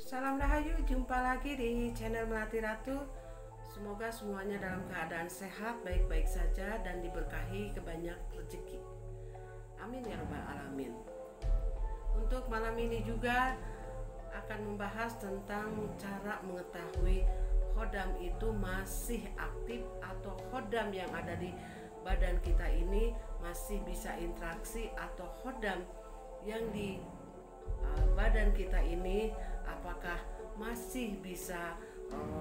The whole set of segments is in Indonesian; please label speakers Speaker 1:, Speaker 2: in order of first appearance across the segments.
Speaker 1: Salam Rahayu, jumpa lagi di channel Melati Ratu. Semoga semuanya dalam keadaan sehat, baik-baik saja, dan diberkahi kebanyak rezeki. Amin ya Rabbal Alamin. Untuk malam ini juga akan membahas tentang cara mengetahui khodam itu masih aktif atau khodam yang ada di badan kita ini masih bisa interaksi, atau khodam yang di badan kita ini apakah masih bisa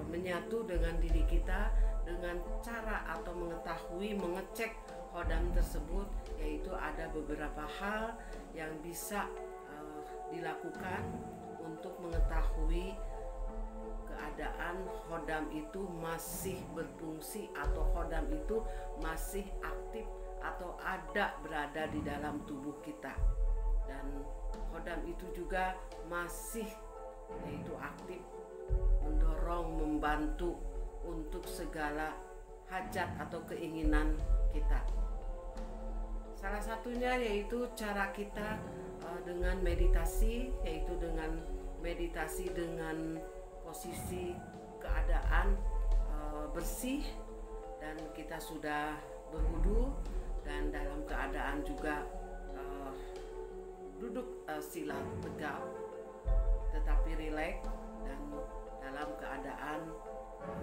Speaker 1: menyatu dengan diri kita, dengan cara atau mengecek khodam tersebut, yaitu ada beberapa hal yang bisa dilakukan untuk mengetahui keadaan khodam itu masih berfungsi atau khodam itu masih aktif atau berada di dalam tubuh kita. Dan khodam itu juga masih yaitu aktif mendorong, membantu untuk segala hajat atau keinginan kita. Salah satunya yaitu cara kita dengan meditasi, yaitu dengan meditasi dengan posisi keadaan bersih, dan kita sudah berwudu dan dalam keadaan juga duduk sila tegap tetapi rileks, dan dalam keadaan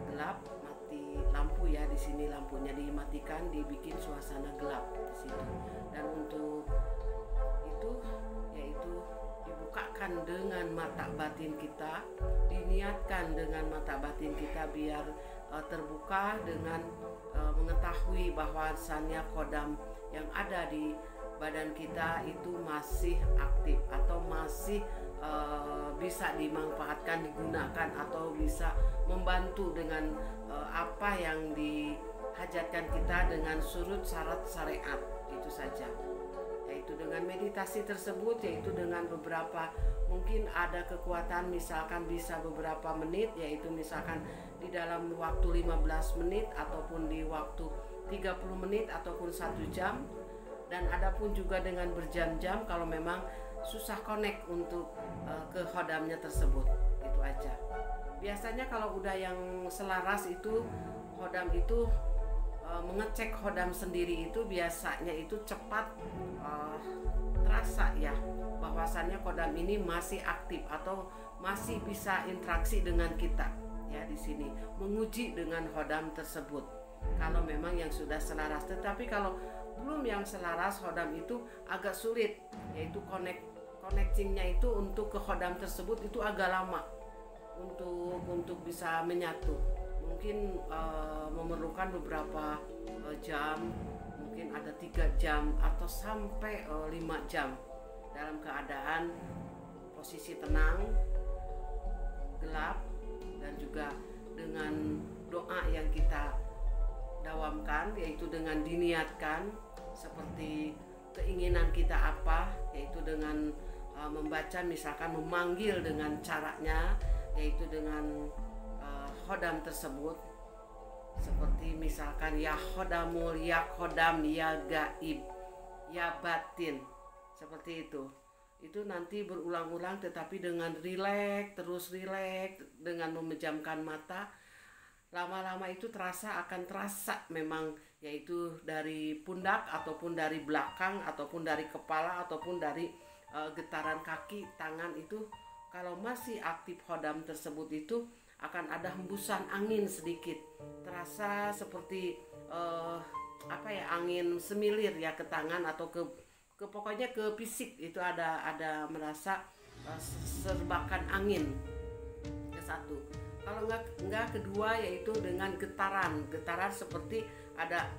Speaker 1: gelap, mati lampu ya, di sini lampunya dimatikan, dibikin suasana gelap di situ. Dan untuk itu yaitu dibukakan dengan mata batin kita, diniatkan dengan mata batin kita biar terbuka dengan mengetahui bahwasannya khodam yang ada di badan kita itu masih aktif atau masih bisa dimanfaatkan, digunakan, atau bisa membantu dengan apa yang dihajatkan kita dengan surut syarat syariat. Itu saja, yaitu dengan meditasi tersebut, yaitu dengan beberapa, mungkin ada kekuatan misalkan bisa beberapa menit, yaitu misalkan di dalam waktu 15 menit ataupun di waktu 30 menit ataupun 1 jam. Dan adapun juga dengan berjam-jam kalau memang susah connect untuk ke khodamnya tersebut. Itu aja. Biasanya kalau udah yang selaras itu khodam itu mengecek khodam sendiri itu biasanya itu cepat terasa ya, bahwasannya khodam ini masih aktif atau masih bisa interaksi dengan kita ya, di sini menguji dengan khodam tersebut kalau memang yang sudah selaras. Tetapi kalau belum yang selaras, khodam itu agak sulit, yaitu connectingnya itu untuk ke khodam tersebut itu agak lama untuk bisa menyatu. Mungkin memerlukan beberapa jam, mungkin ada 3 jam atau sampai 5 jam dalam keadaan posisi tenang, gelap, dan juga dengan doa yang kita dawamkan, yaitu dengan diniatkan seperti keinginan kita apa, yaitu dengan membaca, misalkan memanggil dengan caranya, yaitu dengan khodam tersebut, seperti misalkan ya khodamul, ya khodam, ya gaib, ya batin, seperti itu. Itu nanti berulang-ulang tetapi dengan rileks, terus rileks, dengan memejamkan mata. Lama-lama itu akan terasa memang, yaitu dari pundak ataupun dari belakang ataupun dari kepala ataupun dari getaran kaki, tangan itu kalau masih aktif khodam tersebut itu akan ada hembusan angin sedikit, terasa seperti angin semilir ya ke tangan atau ke pokoknya ke fisik itu ada merasa serbakan angin ke satu. Kalau enggak kedua, yaitu dengan getaran seperti ada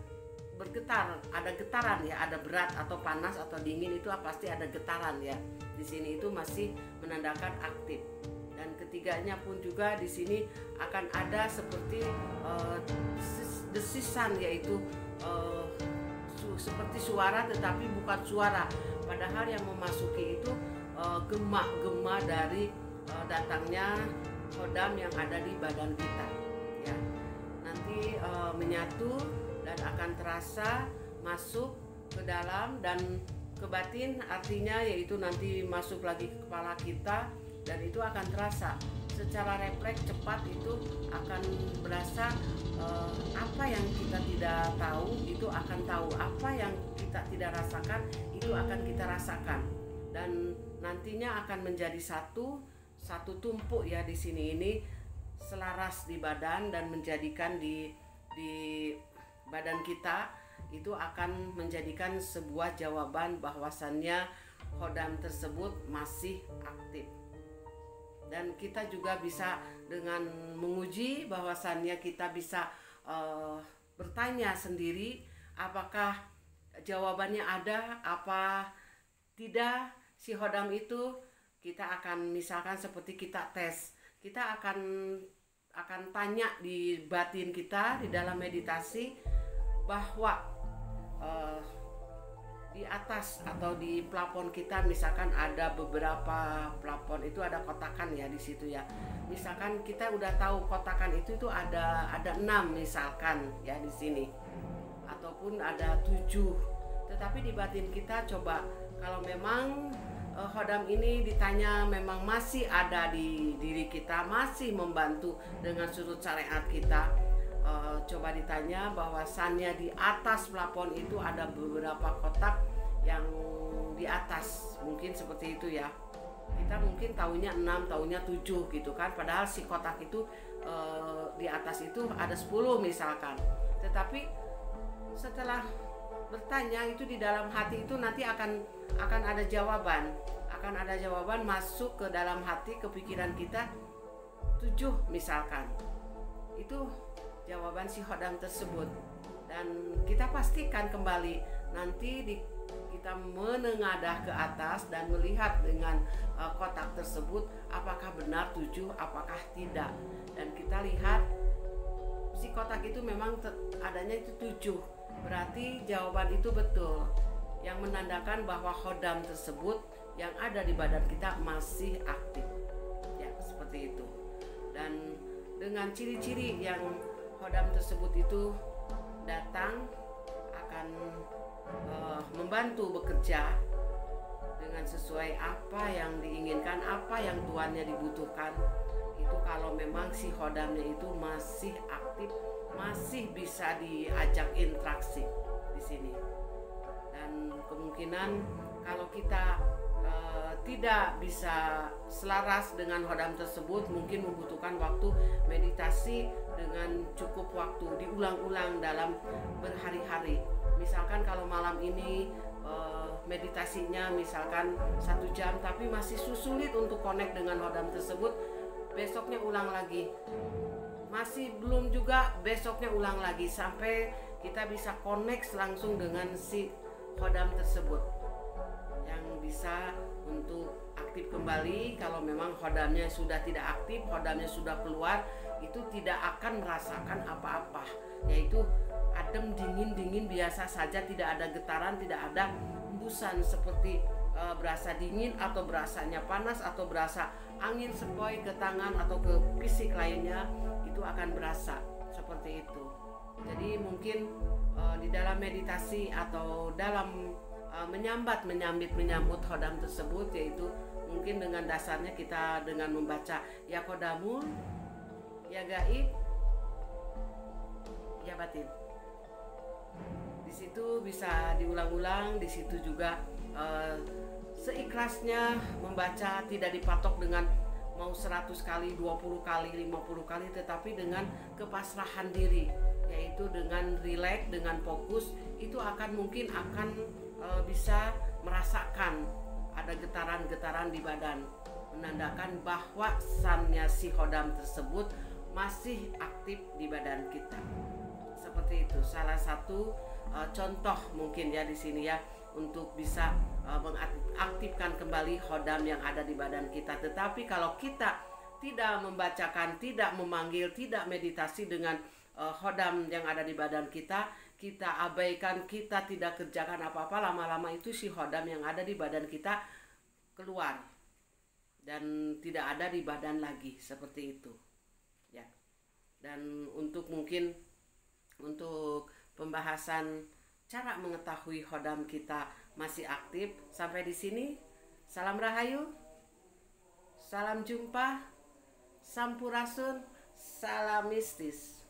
Speaker 1: bergetar, ada getaran ya, ada berat atau panas atau dingin, itu pasti ada getaran ya. Di sini itu masih menandakan aktif. Dan ketiganya pun juga di sini akan ada seperti desisan, yaitu seperti suara tetapi bukan suara, padahal yang memasuki itu gema dari datangnya khodam yang ada di badan kita ya. Nanti menyatu dan akan terasa masuk ke dalam dan ke batin, artinya yaitu nanti masuk lagi ke kepala kita, dan itu akan terasa secara refleks cepat. Itu akan berasa apa yang kita tidak tahu itu akan tahu, apa yang kita tidak rasakan itu akan kita rasakan, dan nantinya akan menjadi satu tumpuk ya di sini ini, selaras di badan, dan menjadikan di badan kita itu akan menjadikan sebuah jawaban bahwasannya khodam tersebut masih aktif. Dan kita juga bisa dengan menguji bahwasannya kita bisa bertanya sendiri apakah jawabannya ada apa tidak si khodam itu. Kita akan misalkan seperti kita tes, kita akan tanya di batin kita di dalam meditasi bahwa di atas atau di plafon kita misalkan ada beberapa plafon itu ada kotakan ya di situ ya. Misalkan kita udah tahu kotakan itu ada 6 misalkan ya di sini, ataupun ada 7. Tetapi di batin kita coba kalau memang khodam ini ditanya memang masih ada di diri kita, masih membantu dengan sudut syariat kita. Coba ditanya bahwasannya di atas plafon itu ada beberapa kotak yang di atas, mungkin seperti itu ya. Kita mungkin tahunya 6, tahunya 7 gitu kan, padahal si kotak itu di atas itu ada 10 misalkan. Tetapi setelah bertanya itu di dalam hati itu nanti akan ada jawaban, masuk ke dalam hati, ke pikiran kita 7 misalkan. Itu jawaban si khodam tersebut, dan kita pastikan kembali nanti kita menengadah ke atas dan melihat dengan kotak tersebut apakah benar 7 apakah tidak, dan kita lihat si kotak itu memang adanya itu 7, berarti jawaban itu betul, yang menandakan bahwa khodam tersebut yang ada di badan kita masih aktif ya, seperti itu. Dan dengan ciri-ciri yang khodam tersebut itu datang akan membantu bekerja dengan sesuai apa yang diinginkan, apa yang tuannya dibutuhkan. Itu kalau memang si khodamnya itu masih aktif, masih bisa diajak interaksi di sini. Dan kemungkinan kalau kita tidak bisa selaras dengan khodam tersebut, mungkin membutuhkan waktu meditasi dengan cukup waktu, diulang-ulang dalam berhari-hari. Misalkan kalau malam ini meditasinya misalkan 1 jam, tapi masih sulit untuk connect dengan khodam tersebut, besoknya ulang lagi. Masih belum juga, besoknya ulang lagi, sampai kita bisa connect langsung dengan si khodam tersebut, yang bisa untuk aktif kembali. Kalau memang khodamnya sudah tidak aktif, khodamnya sudah keluar, itu tidak akan merasakan apa-apa, yaitu adem, dingin biasa saja, tidak ada getaran, tidak ada hembusan seperti berasa dingin atau berasanya panas atau berasa angin sepoi ke tangan atau ke fisik lainnya, itu akan berasa seperti itu. Jadi mungkin di dalam meditasi atau dalam menyambut khodam tersebut, yaitu mungkin dengan dasarnya kita dengan membaca ya khodamun, ya gaib, ya batin. Di situ bisa diulang-ulang, di situ juga seikhlasnya membaca, tidak dipatok dengan mau 100 kali, 20 kali, 50 kali, tetapi dengan kepasrahan diri, yaitu dengan rileks, dengan fokus, itu akan bisa merasakan ada getaran-getaran di badan, menandakan bahwa sannya si khodam tersebut masih aktif di badan kita. Seperti itu, salah satu contoh mungkin ya di sini ya, untuk bisa mengaktifkan kembali khodam yang ada di badan kita. Tetapi kalau kita tidak membacakan, tidak memanggil, tidak meditasi dengan khodam yang ada di badan kita, kita abaikan, kita tidak kerjakan apa-apa, lama-lama itu si khodam yang ada di badan kita keluar dan tidak ada di badan lagi, seperti itu ya. Dan untuk pembahasan cara mengetahui khodam kita masih aktif sampai di sini. Salam Rahayu, Salam jumpa, sampurasun, salam mistis.